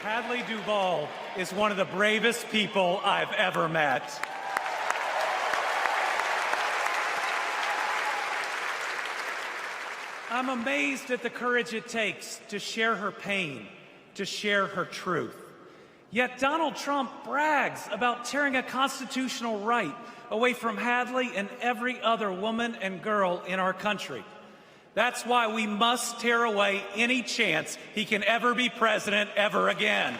Hadley Duvall is one of the bravest people I've ever met. I'm amazed at the courage it takes to share her pain, to share her truth. Yet Donald Trump brags about tearing a constitutional right away from Hadley and every other woman and girl in our country. That's why we must tear away any chance he can ever be president ever again.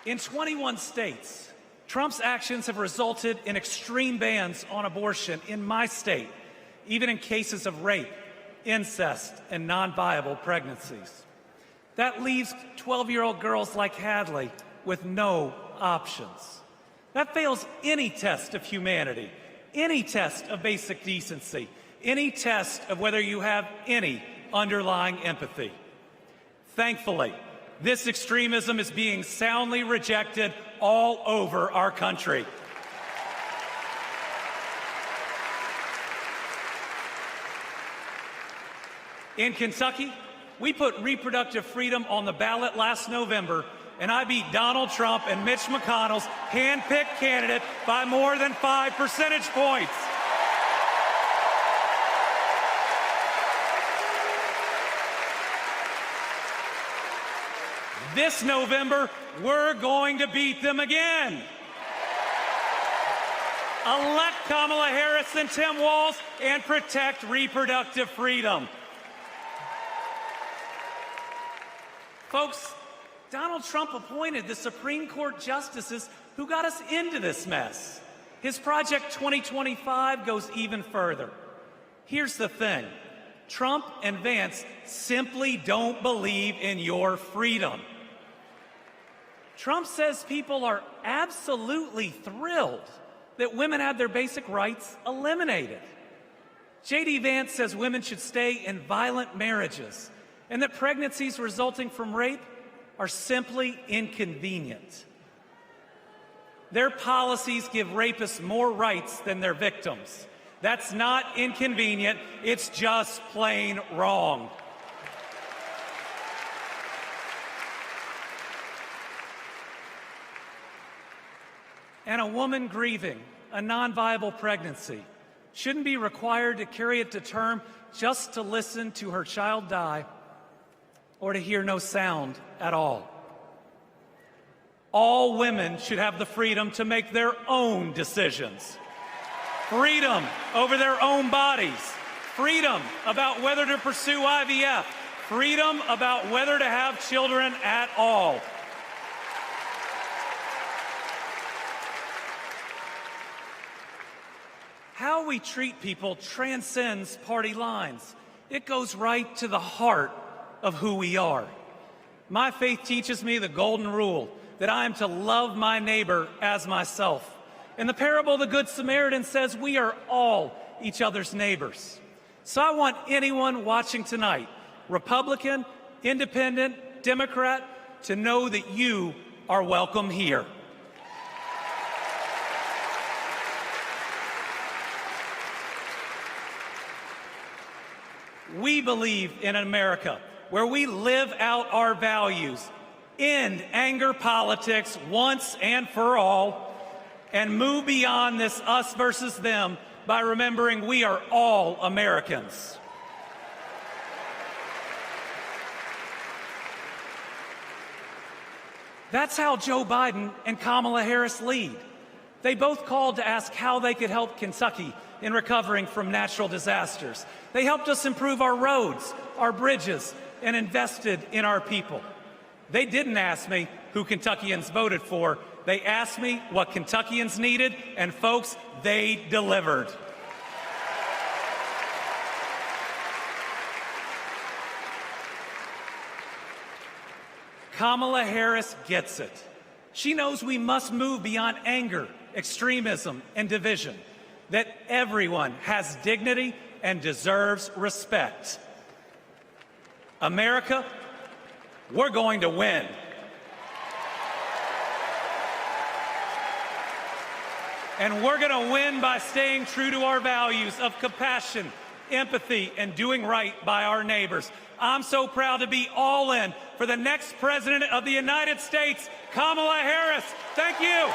In 21 states, Trump's actions have resulted in extreme bans on abortion in my state, even in cases of rape, incest, and non-viable pregnancies. That leaves 12-year-old girls like Hadley with no options. That fails any test of humanity, any test of basic decency, any test of whether you have any underlying empathy. Thankfully, this extremism is being soundly rejected all over our country. In Kentucky, we put reproductive freedom on the ballot last November, and I beat Donald Trump and Mitch McConnell's hand-picked candidate by more than 5 percentage points. This November, we're going to beat them again. Elect Kamala Harris and Tim Walz and protect reproductive freedom. Folks, Donald Trump appointed the Supreme Court justices who got us into this mess. His Project 2025 goes even further. Here's the thing. Trump and Vance simply don't believe in your freedom. Trump says people are absolutely thrilled that women have their basic rights eliminated. JD Vance says women should stay in violent marriages and that pregnancies resulting from rape are simply inconvenient. Their policies give rapists more rights than their victims. That's not inconvenient, it's just plain wrong. And a woman grieving a non-viable pregnancy shouldn't be required to carry it to term just to listen to her child die or to hear no sound at all. All women should have the freedom to make their own decisions. Freedom over their own bodies. Freedom about whether to pursue IVF. Freedom about whether to have children at all. How we treat people transcends party lines. It goes right to the heart of who we are. My faith teaches me the golden rule that I am to love my neighbor as myself. In the parable of the Good Samaritan says we are all each other's neighbors. So I want anyone watching tonight, Republican, Independent, Democrat, to know that you are welcome here. We believe in America where we live out our values, end anger politics once and for all, and move beyond this us versus them by remembering we are all Americans. That's how Joe Biden and Kamala Harris lead. They both called to ask how they could help Kentucky in recovering from natural disasters. They helped us improve our roads, our bridges, and invested in our people. They didn't ask me who Kentuckians voted for. They asked me what Kentuckians needed, and folks, they delivered. Kamala Harris gets it. She knows we must move beyond anger, extremism, and division, that everyone has dignity and deserves respect. America, we're going to win. And we're going to win by staying true to our values of compassion, empathy, and doing right by our neighbors. I'm so proud to be all in for the next President of the United States, Kamala Harris. Thank you.